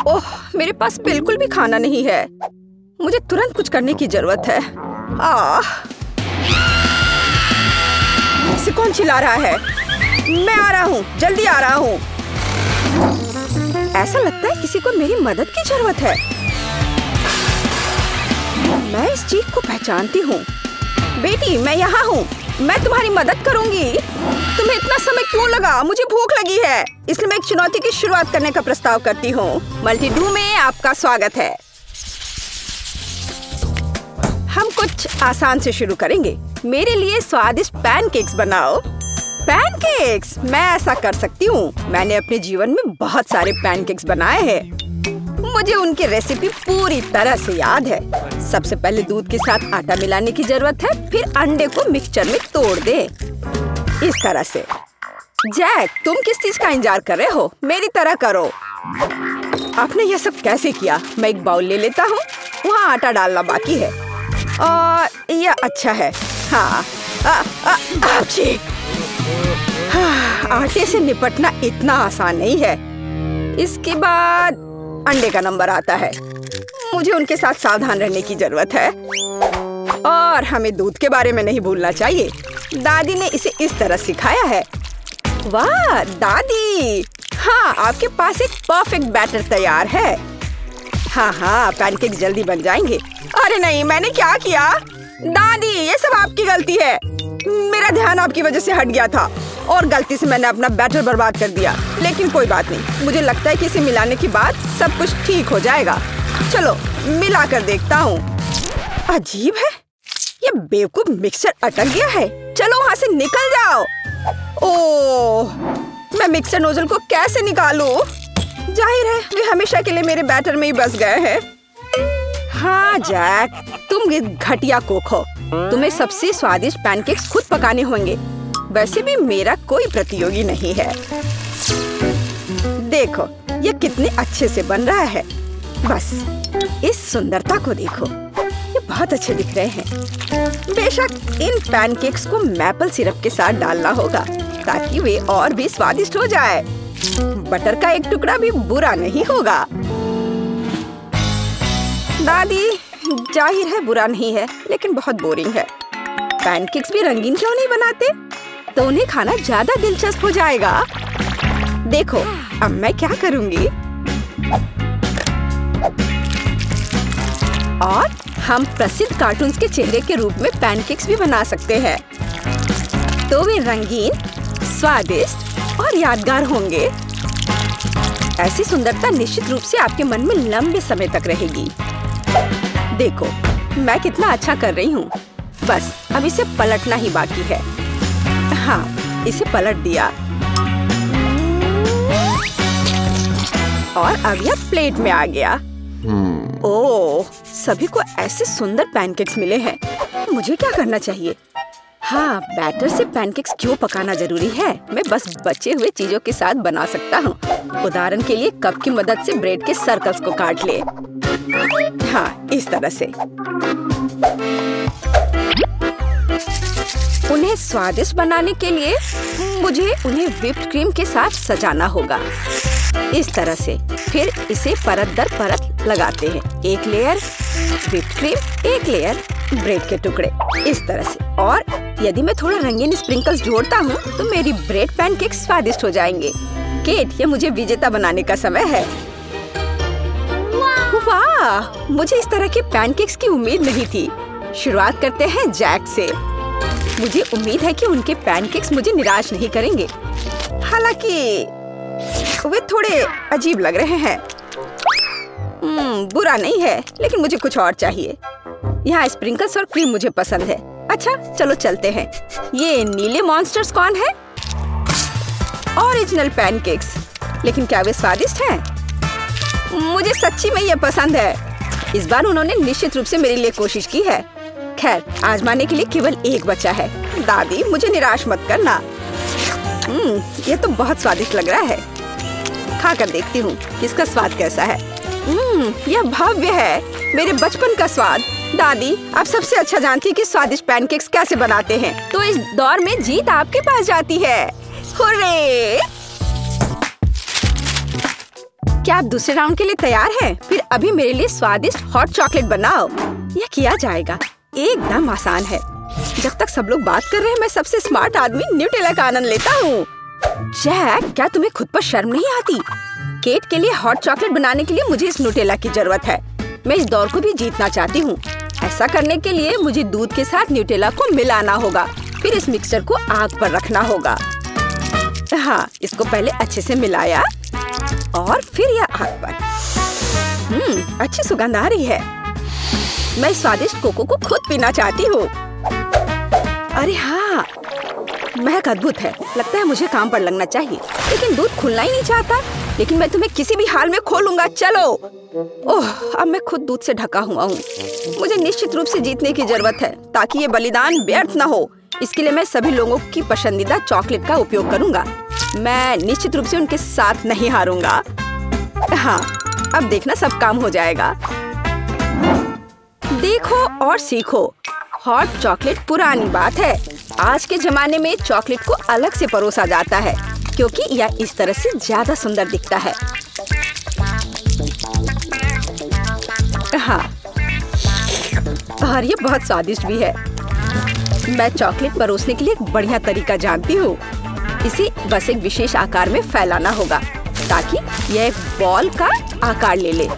ओह, मेरे पास बिल्कुल भी खाना नहीं है। मुझे तुरंत कुछ करने की जरूरत है। इसे कौन चिल्ला रहा है? मैं आ रहा हूँ, जल्दी आ रहा हूँ। ऐसा लगता है किसी को मेरी मदद की जरूरत है। मैं इस चीख को पहचानती हूँ। बेटी, मैं यहाँ हूँ, मैं तुम्हारी मदद करूँगी। तुम्हें इतना समय क्यों लगा? मुझे भूख लगी है, इसलिए मैं एक चुनौती की शुरुआत करने का प्रस्ताव करती हूँ। मल्टी-डू में आपका स्वागत है। हम कुछ आसान से शुरू करेंगे। मेरे लिए स्वादिष्ट पैनकेक्स बनाओ। पैनकेक्स? मैं ऐसा कर सकती हूँ। मैंने अपने जीवन में बहुत सारे पैनकेक्स बनाए हैं। मुझे उनकी रेसिपी पूरी तरह से याद है। सबसे पहले दूध के साथ आटा मिलाने की जरूरत है, फिर अंडे को मिक्सचर में तोड़ दे, इस तरह से। जैक, तुम किस चीज का इंतजार कर रहे हो? मेरी तरह करो। आपने यह सब कैसे किया? मैं एक बाउल ले लेता हूँ, वहाँ आटा डालना बाकी है और यह अच्छा है। हाँ, आटे से निपटना इतना आसान नहीं है। इसके बाद अंडे का नंबर आता है। मुझे उनके साथ सावधान रहने की जरूरत है और हमें दूध के बारे में नहीं भूलना चाहिए। दादी ने इसे इस तरह सिखाया है। वाह दादी! हाँ, आपके पास एक परफेक्ट बैटर तैयार है। हाँ, पैनकेक जल्दी बन जाएंगे। अरे नहीं, मैंने क्या किया? दादी, ये सब आपकी गलती है। मेरा ध्यान आपकी वजह से हट गया था और गलती से मैंने अपना बैटर बर्बाद कर दिया। लेकिन कोई बात नहीं, मुझे लगता है कि इसे मिलाने के बाद सब कुछ ठीक हो जाएगा। चलो मिला कर देखता हूँ। अजीब है, ये बेवकूफ मिक्सर अटक गया है। चलो वहाँ से निकल जाओ। ओह, मैं मिक्सर नोजल को कैसे निकालूं? जाहिर है वे हमेशा के लिए मेरे बैटर में ही बस गए हैं। हाँ जैक, तुम घटिया कुक हो। तुम्हें सबसे स्वादिष्ट पैनकेक्स खुद पकाने होंगे। वैसे भी मेरा कोई प्रतियोगी नहीं है। देखो ये कितने अच्छे से बन रहा है। बस इस सुंदरता को देखो, ये बहुत अच्छे दिख रहे हैं। बेशक इन पैनकेक्स को मैपल सिरप के साथ डालना होगा ताकि वे और भी स्वादिष्ट हो जाए। बटर का एक टुकड़ा भी बुरा नहीं होगा। दादी, जाहिर है बुरा नहीं है, लेकिन बहुत बोरिंग है। पैनकेक्स भी रंगीन क्यों नहीं बनाते? तो उन्हें खाना ज्यादा दिलचस्प हो जाएगा। देखो अब मैं क्या करूंगी। और हम प्रसिद्ध कार्टून्स के चेहरे के रूप में पैनकेक्स भी बना सकते हैं। तो वे रंगीन, स्वादिष्ट और यादगार होंगे। ऐसी सुंदरता निश्चित रूप से आपके मन में लंबे समय तक रहेगी। देखो मैं कितना अच्छा कर रही हूँ। बस अब इसे पलटना ही बाकी है। हाँ, इसे पलट दिया और अब यह प्लेट में आ गया। ओह, सभी को ऐसे सुंदर पैनकेक्स मिले हैं। मुझे क्या करना चाहिए? हाँ, बैटर से पैनकेक्स क्यों पकाना जरूरी है? मैं बस बचे हुए चीजों के साथ बना सकता हूँ। उदाहरण के लिए कप की मदद से ब्रेड के सर्कल्स को काट ले। हाँ, इस तरह से। उन्हें स्वादिष्ट बनाने के लिए मुझे उन्हें व्हिप्ड क्रीम के साथ सजाना होगा, इस तरह से। फिर इसे परत दर परत लगाते हैं। एक लेयर व्हिप्ड क्रीम, एक लेयर ब्रेड के टुकड़े, इस तरह से। और यदि मैं थोड़ा रंगीन स्प्रिंकल्स जोड़ता हूँ तो मेरी ब्रेड पैनकेक स्वादिष्ट हो जाएंगे। केट, ये मुझे विजेता बनाने का समय है। वाह, मुझे इस तरह के पैनकेक्स की उम्मीद नहीं थी। शुरुआत करते हैं जैक से। मुझे उम्मीद है कि उनके पैनकेक्स मुझे निराश नहीं करेंगे। हालांकि वे थोड़े अजीब लग रहे हैं। बुरा नहीं है, लेकिन मुझे कुछ और चाहिए। यहाँ स्प्रिंकल्स और क्रीम मुझे पसंद है। अच्छा, चलो चलते हैं। ये नीले मॉन्स्टर्स कौन है? Original pancakes. लेकिन क्या वे स्वादिष्ट हैं? मुझे सच्ची में ये पसंद है। इस बार उन्होंने निश्चित रूप से मेरे लिए कोशिश की है। खैर, आजमाने के लिए केवल एक बचा है। दादी, मुझे निराश मत करना। ये तो बहुत स्वादिष्ट लग रहा है। खाकर देखती हूँ कि इसका स्वाद कैसा है। यह भव्य है, मेरे बचपन का स्वाद। दादी, आप सबसे अच्छा जानती हैं कि स्वादिष्ट पैनकेक्स कैसे बनाते हैं। तो इस दौर में जीत आपके पास जाती है। हुर्रे! क्या आप दूसरे राउंड के लिए तैयार हैं? फिर अभी मेरे लिए स्वादिष्ट हॉट चॉकलेट बनाओ। यह किया जाएगा, एकदम आसान है। जब तक सब लोग बात कर रहे हैं, मैं सबसे स्मार्ट आदमी न्यूटेला का आनंद लेता हूँ। जैक, क्या तुम्हें खुद पर शर्म नहीं आती? केट के लिए हॉट चॉकलेट बनाने के लिए मुझे इस न्यूटेला की जरूरत है। मैं इस दौर को भी जीतना चाहती हूँ। ऐसा करने के लिए मुझे दूध के साथ न्यूटेला को मिलाना होगा। फिर इस मिक्सचर को आग पर रखना होगा। हाँ, इसको पहले अच्छे से मिलाया और फिर यह आग पर। अच्छी सुगंध आ रही है। मैं स्वादिष्ट कोको को खुद पीना चाहती हूँ। अरे हाँ, महक अद्भुत है। लगता है मुझे काम पर लगना चाहिए, लेकिन दूध खुलना ही नहीं चाहता। लेकिन मैं तुम्हें किसी भी हाल में खोलूंगा। चलो। ओह, अब मैं खुद दूध से ढका हुआ हूँ। मुझे निश्चित रूप से जीतने की जरूरत है, ताकि ये बलिदान व्यर्थ न हो। इसके लिए मैं सभी लोगों की पसंदीदा चॉकलेट का उपयोग करूंगा। मैं निश्चित रूप से उनके साथ नहीं हारूंगा। हाँ, अब देखना सब काम हो जाएगा। देखो और सीखो। हॉट चॉकलेट पुरानी बात है। आज के जमाने में चॉकलेट को अलग से परोसा जाता है, क्योंकि यह इस तरह से ज्यादा सुंदर दिखता है। हाँ, और ये बहुत स्वादिष्ट भी है। मैं चॉकलेट परोसने के लिए एक बढ़िया तरीका जानती हूँ। इसे बस एक विशेष आकार में फैलाना होगा, ताकि यह एक बॉल का आकार ले ले।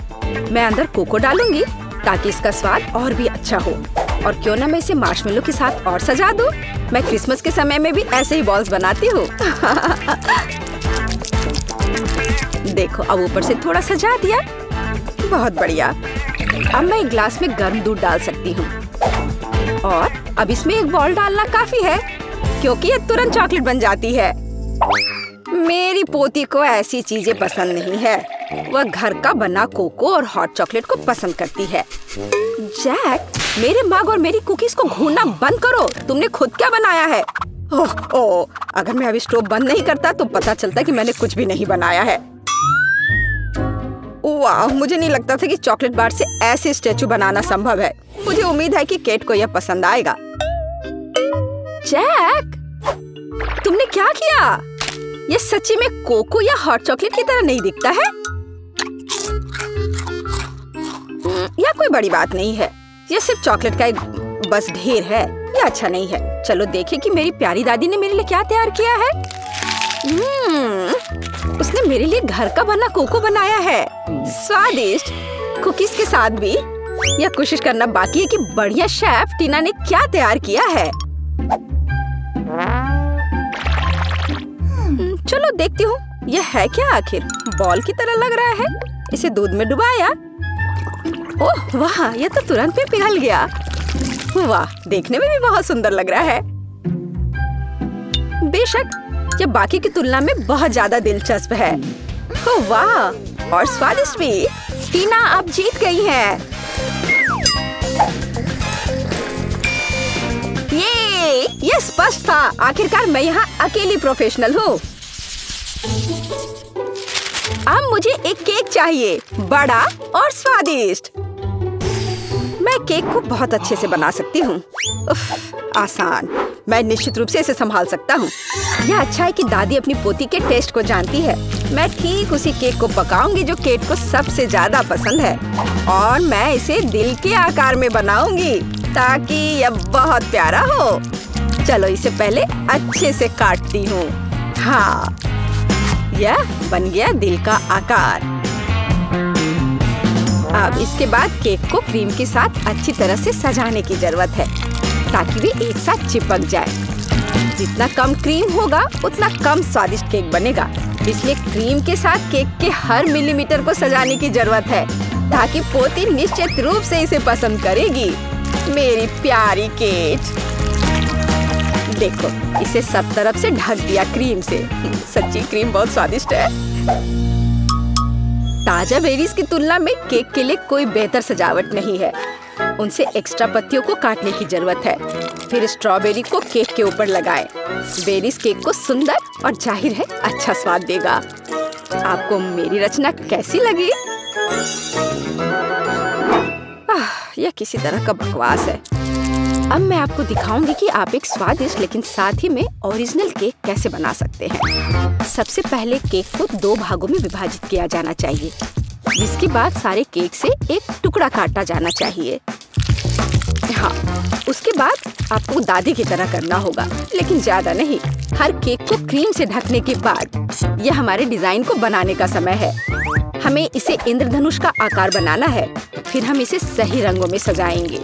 मैं अंदर कोको डालूंगी, ताकि इसका स्वाद और भी अच्छा हो। और क्यों ना मैं इसे मार्शमेलो के साथ और सजा दूं? मैं क्रिसमस के समय में भी ऐसे ही बॉल्स बनाती हूँ। देखो, अब ऊपर से थोड़ा सजा दिया। बहुत बढ़िया। अब मैं एक ग्लास में गर्म दूध डाल सकती हूँ। और अब इसमें एक बॉल डालना काफी है, क्योंकि ये तुरंत चॉकलेट बन जाती है। मेरी पोती को ऐसी चीजें पसंद नहीं है। वह घर का बना कोको और हॉट चॉकलेट को पसंद करती है। जैक, मेरे मग और मेरी कुकीज को घूरना बंद करो। तुमने खुद क्या बनाया है? ओह, अगर मैं अभी स्टोव बंद नहीं करता तो पता चलता कि मैंने कुछ भी नहीं बनाया है। वाह, मुझे नहीं लगता था कि चॉकलेट बार से ऐसे स्टैचू बनाना संभव है। मुझे उम्मीद है कि केट को यह पसंद आएगा। जैक, तुमने क्या किया? यह सच्ची में कोको या हॉट चॉकलेट की तरह नहीं दिखता है। यह कोई बड़ी बात नहीं है। यह सिर्फ चॉकलेट का एक बस ढेर है। यह अच्छा नहीं है। चलो देखें कि मेरी प्यारी दादी ने मेरे लिए क्या तैयार किया है। उसने मेरे लिए घर का बना कोको बनाया है। स्वादिष्ट कुकीज के साथ भी। यह कोशिश करना बाकी है कि बढ़िया शेफ टीना ने क्या तैयार किया है। चलो देखती हूँ, यह है क्या आखिर? बॉल की तरह लग रहा है। इसे दूध में डुबाया। ओह वाह, यह तो तुरंत में पिघल गया। वाह, देखने में भी बहुत सुंदर लग रहा है। बेशक, यह बाकी की तुलना में बहुत ज्यादा दिलचस्प है। ओह वाह, और स्वादिष्ट भी। टीना अब जीत गई है। ये स्पष्ट था। आखिरकार मैं यहाँ अकेली प्रोफेशनल हूँ। अब मुझे एक केक चाहिए, बड़ा और स्वादिष्ट। मैं केक को बहुत अच्छे से बना सकती हूँ। आसान। मैं निश्चित रूप से इसे संभाल सकता हूँ। यह अच्छा है कि दादी अपनी पोती के टेस्ट को जानती है। मैं ठीक उसी केक को पकाऊंगी जो केट को सबसे ज्यादा पसंद है, और मैं इसे दिल के आकार में बनाऊंगी, ताकि यह बहुत प्यारा हो। चलो इसे पहले अच्छे से काटती हूँ। हाँ, यह बन गया दिल का आकार। अब इसके बाद केक को क्रीम के साथ अच्छी तरह से सजाने की जरूरत है, ताकि वे एक साथ चिपक जाए। जितना कम क्रीम होगा उतना कम स्वादिष्ट केक बनेगा। इसलिए क्रीम के साथ केक के हर मिलीमीटर को सजाने की जरूरत है, ताकि पोती निश्चित रूप से इसे पसंद करेगी। मेरी प्यारी केट, देखो, इसे सब तरफ से ढक दिया क्रीम से। सच्ची क्रीम बहुत स्वादिष्ट है। ताजा बेरीज की तुलना में केक के लिए कोई बेहतर सजावट नहीं है। उनसे एक्स्ट्रा पत्तियों को काटने की जरूरत है। फिर स्ट्रॉबेरी को केक के ऊपर लगाएं। बेरीज केक को सुंदर और जाहिर है अच्छा स्वाद देगा। आपको मेरी रचना कैसी लगी? यह किसी तरह का बकवास है। अब मैं आपको दिखाऊंगी कि आप एक स्वादिष्ट लेकिन साथ ही में ओरिजिनल केक कैसे बना सकते हैं। सबसे पहले केक को 2 भागों में विभाजित किया जाना चाहिए, जिसके बाद सारे केक से एक टुकड़ा काटा जाना चाहिए। हाँ, उसके बाद आपको दादी की तरह करना होगा, लेकिन ज्यादा नहीं। हर केक को क्रीम से ढकने के बाद यह हमारे डिजाइन को बनाने का समय है। हमें इसे इंद्रधनुष का आकार बनाना है, फिर हम इसे सही रंगों में सजाएंगे।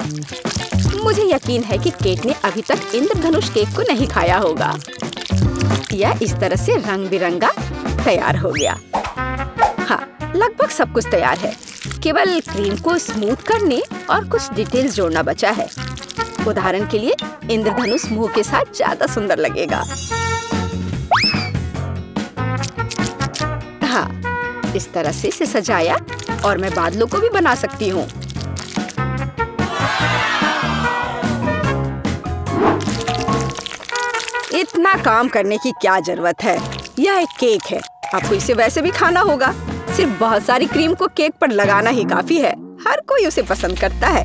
मुझे यकीन है कि केक ने अभी तक इंद्रधनुष केक को नहीं खाया होगा। यह इस तरह से रंग बिरंगा तैयार हो गया। हाँ, लगभग सब कुछ तैयार है। केवल क्रीम को स्मूथ करने और कुछ डिटेल्स जोड़ना बचा है। उदाहरण के लिए इंद्रधनुष मुंह के साथ ज्यादा सुंदर लगेगा। हाँ, इस तरह से इसे सजाया और मैं बादलों को भी बना सकती हूँ। इतना काम करने की क्या जरूरत है? यह एक केक है, आपको इसे वैसे भी खाना होगा। सिर्फ बहुत सारी क्रीम को केक पर लगाना ही काफी है। हर कोई उसे पसंद करता है।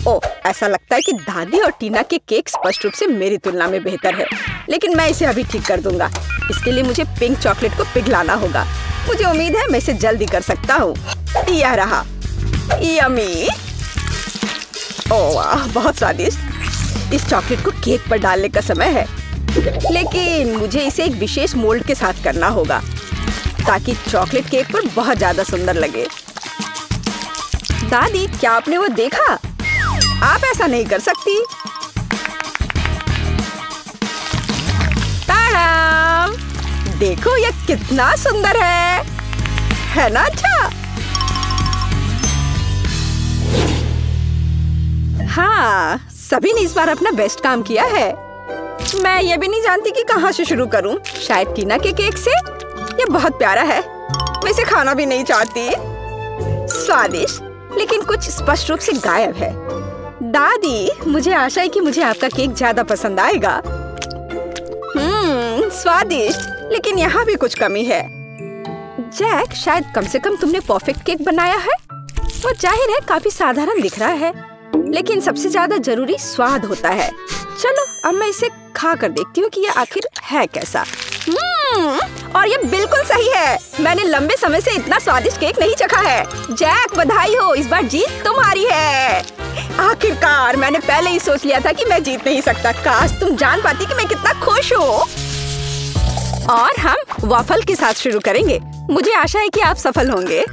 ओह, ऐसा लगता है कि दादी और टीना के केक स्पष्ट रूप से मेरी तुलना में बेहतर है, लेकिन मैं इसे अभी ठीक कर दूंगा। इसके लिए मुझे पिंक चॉकलेट को पिघलाना होगा। मुझे उम्मीद है मैं इसे जल्दी कर सकता हूँ। यह रहा, यम्मी। ओह वाह, बहुत स्वादिष्ट। इस चॉकलेट को केक पर डालने का समय है, लेकिन मुझे इसे एक विशेष मोल्ड के साथ करना होगा ताकि चॉकलेट केक पर बहुत ज्यादा सुंदर लगे। दादी, क्या आपने वो देखा? आप ऐसा नहीं कर सकती। ताराम! देखो यह कितना सुंदर है ना? अच्छा, हाँ, सभी ने इस बार अपना बेस्ट काम किया है। मैं ये भी नहीं जानती कि कहाँ से शुरू करूं। शायद टीना के केक से। ये बहुत प्यारा है, मैं इसे खाना भी नहीं चाहती। स्वादिष्ट, लेकिन कुछ स्पष्ट रूप से गायब है। दादी, मुझे आशा है कि मुझे आपका केक ज्यादा पसंद आएगा। स्वादिष्ट, लेकिन यहाँ भी कुछ कमी है। जैक, शायद कम से कम तुमने परफेक्ट केक बनाया है। वो जाहिर है काफी साधारण दिख रहा है, लेकिन सबसे ज्यादा जरूरी स्वाद होता है। चलो, अब मैं इसे खा कर देखती हूँ कि ये आखिर है कैसा। और ये बिल्कुल सही है। मैंने लंबे समय से इतना स्वादिष्ट केक नहीं चखा है। जैक, बधाई हो, इस बार जीत तुम्हारी है। आखिरकार, मैंने पहले ही सोच लिया था कि मैं जीत नहीं सकता। काश तुम जान पाती कि मैं कितना खुश हूँ। और हम वॉफल के साथ शुरू करेंगे। मुझे आशा है कि आप सफल होंगे।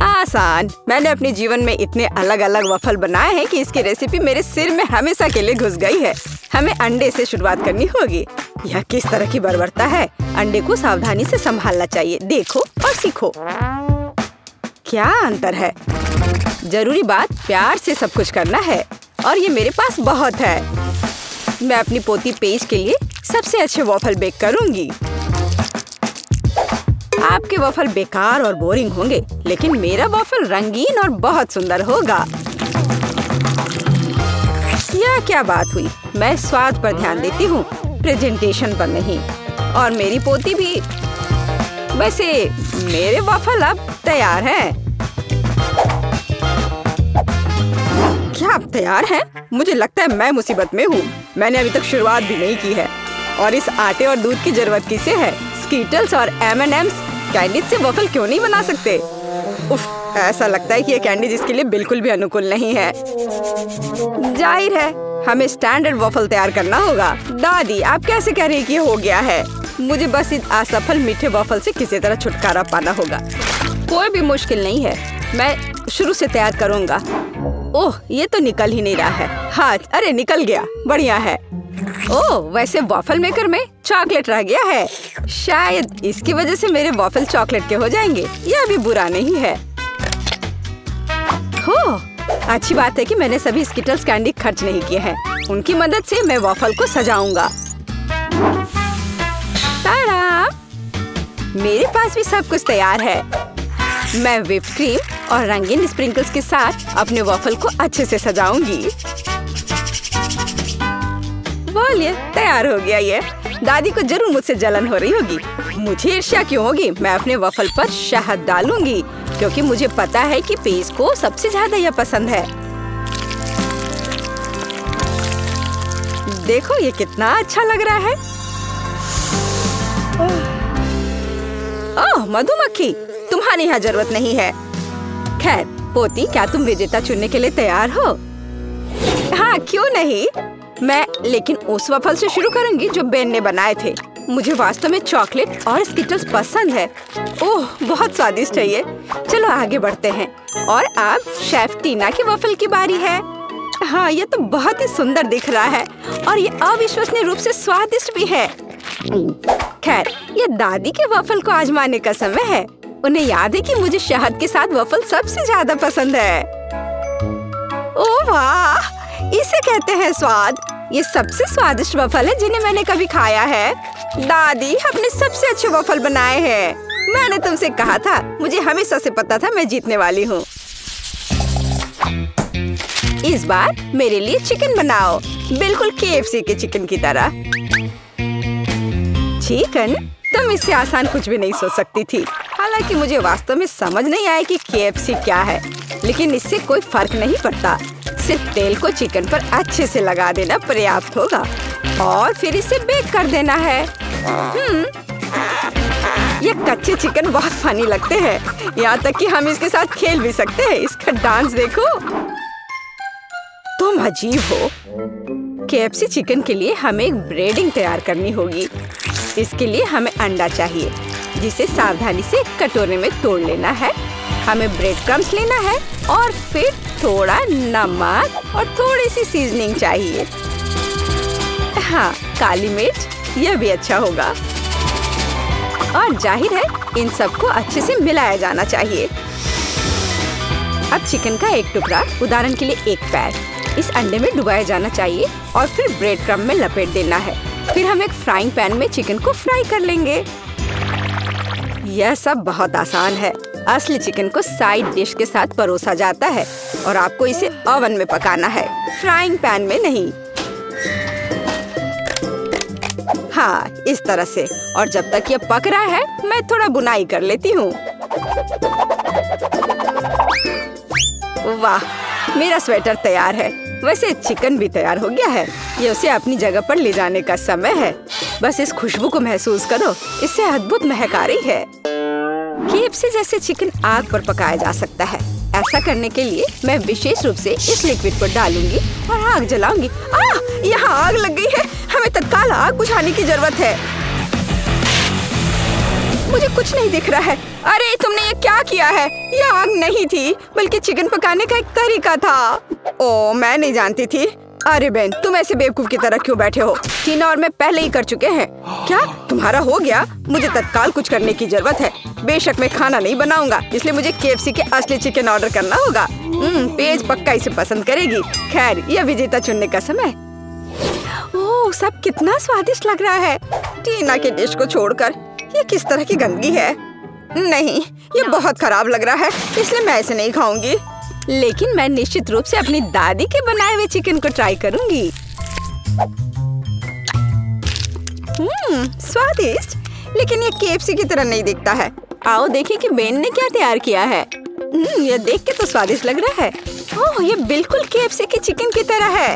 आसान। मैंने अपने जीवन में इतने अलग अलग वॉफल बनाए हैं कि इसकी रेसिपी मेरे सिर में हमेशा के लिए घुस गई है। हमें अंडे से शुरुआत करनी होगी। यह किस तरह की बर्बरता है। अंडे को सावधानी से संभालना चाहिए। देखो और सीखो, क्या अंतर है। जरूरी बात, प्यार से सब कुछ करना है, और ये मेरे पास बहुत है। मैं अपनी पोती पेज के लिए सबसे अच्छे वॉफल बेक करूंगी। आपके वॉफल बेकार और बोरिंग होंगे, लेकिन मेरा वॉफल रंगीन और बहुत सुंदर होगा। यह क्या बात हुई? मैं स्वाद पर ध्यान देती हूँ, प्रेजेंटेशन पर नहीं। और मेरी पोती भी। वैसे मेरे वॉफल अब तैयार हैं। क्या आप तैयार हैं? मुझे लगता है मैं मुसीबत में हूँ। मैंने अभी तक शुरुआत भी नहीं की है। और इस आटे और दूध की जरूरत किसे है? स्कीटल्स और M&M's कैंडी से वॉफल क्यों नहीं बना सकते? उफ, ऐसा लगता है कि ये कैंडी जिसके लिए बिल्कुल भी अनुकूल नहीं है। जाहिर है हमें स्टैंडर्ड वॉफल तैयार करना होगा। दादी, आप कैसे कह रही हैं कि ये हो गया है? मुझे बस इस असफल मीठे वॉफल से किसी तरह छुटकारा पाना होगा। कोई भी मुश्किल नहीं है, मैं शुरू से तैयार करूँगा। ओह, ये तो निकल ही नहीं रहा है। हाँ, अरे निकल गया, बढ़िया है। ओह, वैसे वॉफल मेकर में चॉकलेट रह गया है। शायद इसकी वजह से मेरे वॉफल चॉकलेट के हो जाएंगे। यह भी बुरा नहीं है। हो, अच्छी बात है कि मैंने सभी स्किटल्स कैंडी खर्च नहीं किए हैं। उनकी मदद से मैं वॉफल को सजाऊंगा। ताड़ा! मेरे पास भी सब कुछ तैयार है। मैं व्हिप क्रीम और रंगीन स्प्रिंकल्स के साथ अपने वॉफल को अच्छे से सजाऊंगी। बोलिए, तैयार हो गया ये। दादी को जरूर मुझसे जलन हो रही होगी। मुझे ईर्ष्या क्यों होगी? मैं अपने वॉफल पर शहद डालूंगी, क्योंकि मुझे पता है कि पेज को सबसे ज्यादा यह पसंद है। देखो ये कितना अच्छा लग रहा है। ओह मधुमक्खी, तुम्हारी यहाँ जरूरत नहीं है। खैर पोती, क्या तुम विजेता चुनने के लिए तैयार हो? हाँ क्यों नहीं, मैं लेकिन उस वफल से शुरू करूंगी जो बेन ने बनाए थे। मुझे वास्तव में चॉकलेट और स्किटल्स पसंद है। ओह बहुत स्वादिष्ट है ये। चलो आगे बढ़ते हैं और अब शेफ टीना की वफल की बारी है। हाँ ये तो बहुत ही सुंदर दिख रहा है और ये अविश्वसनीय रूप से स्वादिष्ट भी है। खैर ये दादी के वफल को आजमाने का समय है। उन्हें याद है कि मुझे शहद के साथ वफल सबसे ज्यादा पसंद है। ओह वाह, इसे कहते हैं स्वाद। ये सबसे स्वादिष्ट वफल है जिन्हें मैंने कभी खाया है। दादी अपने सबसे अच्छे वफल बनाए हैं। मैंने तुमसे कहा था, मुझे हमेशा से पता था मैं जीतने वाली हूँ। इस बार मेरे लिए चिकन बनाओ, बिल्कुल KFC के चिकन की तरह। चिकन? तुम इससे आसान कुछ भी नहीं सोच सकती थी। हालांकि मुझे वास्तव में समझ नहीं आया कि KFC क्या है, लेकिन इससे कोई फर्क नहीं पड़ता। सिर्फ तेल को चिकन पर अच्छे से लगा देना पर्याप्त होगा और फिर इसे बेक कर देना है। ये कच्चे चिकन बहुत फनी लगते हैं, यहाँ तक कि हम इसके साथ खेल भी सकते हैं। इसका डांस देखो। तुम अजीब हो। KFC चिकन के लिए हमें एक ब्रेडिंग तैयार करनी होगी। इसके लिए हमें अंडा चाहिए, जिसे सावधानी से कटोरे में तोड़ लेना है। हमें ब्रेड क्रम्स लेना है और फिर थोड़ा नमक और थोड़ी सी सीजनिंग चाहिए। हाँ, काली मिर्च, यह भी अच्छा होगा। और जाहिर है इन सबको अच्छे से मिलाया जाना चाहिए। अब चिकन का एक टुकड़ा, उदाहरण के लिए एक पैर, इस अंडे में डुबाया जाना चाहिए और फिर ब्रेड क्रम्ब में लपेट देना है। फिर हम एक फ्राइंग पैन में चिकन को फ्राई कर लेंगे। यह सब बहुत आसान है। असली चिकन को साइड डिश के साथ परोसा जाता है और आपको इसे ओवन में पकाना है, फ्राइंग पैन में नहीं। हाँ, इस तरह से। और जब तक ये पक रहा है मैं थोड़ा बुनाई कर लेती हूँ। वाह, मेरा स्वेटर तैयार है। वैसे चिकन भी तैयार हो गया है। ये उसे अपनी जगह पर ले जाने का समय है। बस इस खुशबू को महसूस करो, इससे अद्भुत महक आ रही है। KFC जैसे चिकन आग पर पकाया जा सकता है। ऐसा करने के लिए मैं विशेष रूप से इस लिक्विड को डालूंगी और आग जलाऊंगी। यहाँ आग लग गई है। हमें तत्काल आग बुझाने की जरूरत है। मुझे कुछ नहीं दिख रहा है। अरे तुमने ये क्या किया है? ये आग नहीं थी, बल्कि चिकन पकाने का एक तरीका था। ओह, मैं नहीं जानती थी। अरे बेन, तुम ऐसे बेवकूफ की तरह क्यों बैठे हो? टीना और मैं पहले ही कर चुके हैं। क्या तुम्हारा हो गया? मुझे तत्काल कुछ करने की जरूरत है। बेशक मैं खाना नहीं बनाऊंगा, इसलिए मुझे KFC के असली चिकन ऑर्डर करना होगा। पेज पक्का इसे पसंद करेगी। खैर, यह विजेता चुनने का समय। ओह, सब कितना स्वादिष्ट लग रहा है। टीना के डिश को छोड़कर ये किस तरह की गंदगी है? नहीं, ये बहुत खराब लग रहा है, इसलिए मैं इसे नहीं खाऊंगी। लेकिन मैं निश्चित रूप से अपनी दादी के बनाए हुए चिकन को ट्राई करूंगी। स्वादिष्ट, लेकिन ये KFC की तरह नहीं दिखता है। आओ देखें कि बेन ने क्या तैयार किया है। ये देख के तो स्वादिष्ट लग रहा है। ओह, ये बिल्कुल KFC के चिकन की तरह है।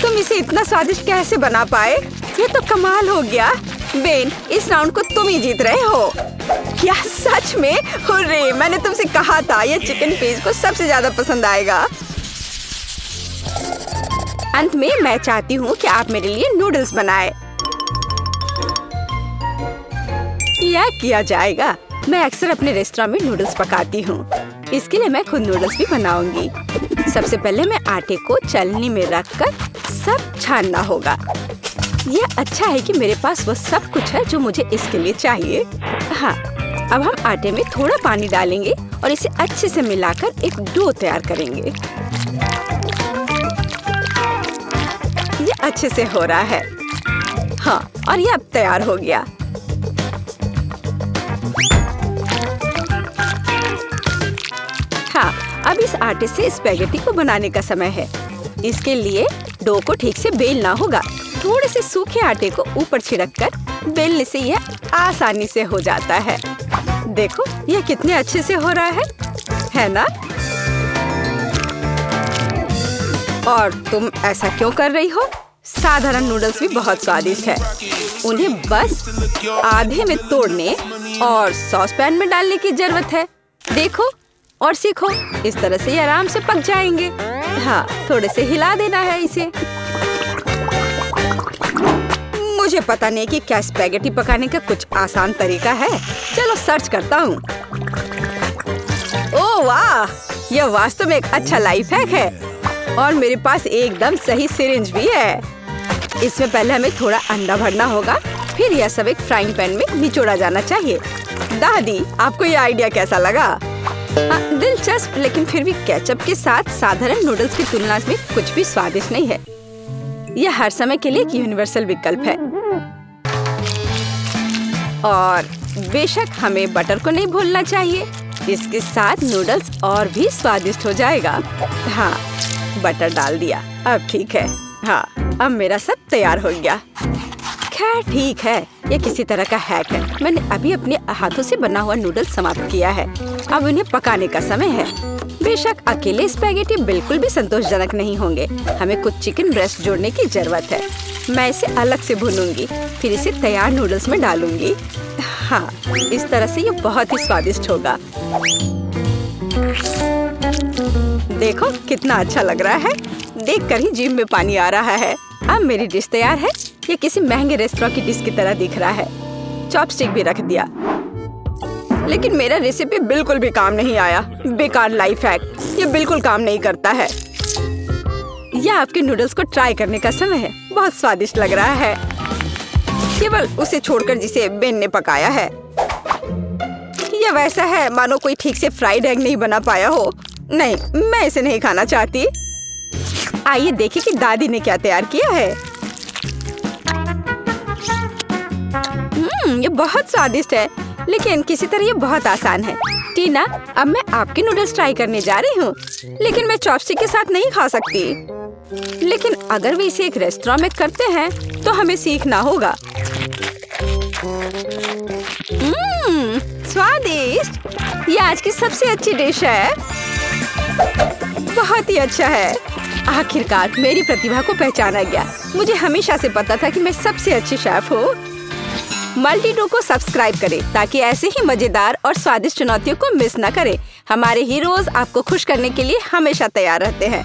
तुम इसे इतना स्वादिष्ट कैसे बना पाए? ये तो कमाल हो गया। बेन, इस राउंड को तुम ही जीत रहे हो। क्या सच में? हुर्रे, मैंने तुमसे कहा था ये चिकन पेज को सबसे ज्यादा पसंद आएगा। अंत में मैं चाहती हूँ कि आप मेरे लिए नूडल्स बनाए। यह किया जाएगा। मैं अक्सर अपने रेस्टोरेंट में नूडल्स पकाती हूँ। इसके लिए मैं खुद नूडल्स भी बनाऊंगी। सबसे पहले मैं आटे को चलनी में रखकर सब छानना होगा। यह अच्छा है कि मेरे पास वो सब कुछ है जो मुझे इसके लिए चाहिए। हाँ, अब हम आटे में थोड़ा पानी डालेंगे और इसे अच्छे से मिलाकर एक डो तैयार करेंगे। ये अच्छे से हो रहा है। हाँ, और ये अब तैयार हो गया। हाँ, अब इस आटे से स्पैगेटी को बनाने का समय है। इसके लिए डो को ठीक से बेलना होगा। थोड़े से सूखे आटे को ऊपर छिड़ककर बेलने से यह आसानी से हो जाता है। देखो, यह कितने अच्छे से हो रहा है ना? और तुम ऐसा क्यों कर रही हो? साधारण नूडल्स भी बहुत स्वादिष्ट है। उन्हें बस आधे में तोड़ने और सॉस पैन में डालने की जरूरत है। देखो और सीखो, इस तरह से ये आराम से पक जाएंगे। हाँ, थोड़े से हिला देना है इसे। मुझे पता नहीं कि क्या स्पैगेटी पकाने का कुछ आसान तरीका है। चलो सर्च करता हूँ। ओह वाह, यह वास्तव में एक अच्छा लाइफ हैक है। और मेरे पास एकदम सही सिरिंज भी है। इसमें पहले हमें थोड़ा अंडा भरना होगा, फिर यह सब एक फ्राइंग पैन में निचोड़ा जाना चाहिए। दादी, आपको यह आइडिया कैसा लगा? दिलचस्प, लेकिन फिर भी केचप के साथ साधारण नूडल्स की तुलना में कुछ भी स्वादिष्ट नहीं है। यह हर समय के लिए एक यूनिवर्सल विकल्प है। और बेशक हमें बटर को नहीं भूलना चाहिए। इसके साथ नूडल्स और भी स्वादिष्ट हो जाएगा। हाँ, बटर डाल दिया, अब ठीक है। हाँ, अब मेरा सब तैयार हो गया। खैर ठीक है, ये किसी तरह का हैक है। मैंने अभी अपने हाथों से बना हुआ नूडल्स समाप्त किया है। अब उन्हें पकाने का समय है। बेशक अकेले स्पैगेटी बिल्कुल भी संतोषजनक नहीं होंगे। हमें कुछ चिकन ब्रेस्ट जोड़ने की जरूरत है। मैं इसे अलग से भूनूंगी, फिर इसे तैयार नूडल्स में डालूंगी। हाँ, इस तरह से ये बहुत ही स्वादिष्ट होगा। देखो कितना अच्छा लग रहा है। देखकर ही जीभ में पानी आ रहा है। अब मेरी डिश तैयार है। ये किसी महंगे रेस्टोरेंट की डिश की तरह दिख रहा है। चॉपस्टिक भी रख दिया, लेकिन मेरा रेसिपी बिल्कुल भी काम नहीं आया। बेकार लाइफ हैक, ये बिल्कुल काम नहीं करता है। यह आपके नूडल्स को ट्राई करने का समय है। बहुत स्वादिष्ट लग रहा है, केवल उसे छोड़कर जिसे बेन ने पकाया है। यह वैसा है मानो कोई ठीक से फ्राइड एग नहीं बना पाया हो। नहीं, मैं इसे नहीं खाना चाहती। आइए देखिए कि दादी ने क्या तैयार किया है। ये बहुत स्वादिष्ट है, लेकिन किसी तरह ये बहुत आसान है। टीना, अब मैं आपके नूडल्स ट्राई करने जा रही हूँ, लेकिन मैं चॉपस्टिक के साथ नहीं खा सकती। लेकिन अगर वे इसे एक रेस्टोरेंट में करते हैं तो हमें सीखना होगा। स्वादिष्ट, ये आज की सबसे अच्छी डिश है। बहुत ही अच्छा है। आखिरकार मेरी प्रतिभा को पहचाना गया। मुझे हमेशा से पता था कि मैं सबसे अच्छी शेफ हूँ। मल्टी2 को सब्सक्राइब करें ताकि ऐसे ही मजेदार और स्वादिष्ट चुनौतियों को मिस न करें। हमारे हीरोज आपको खुश करने के लिए हमेशा तैयार रहते हैं।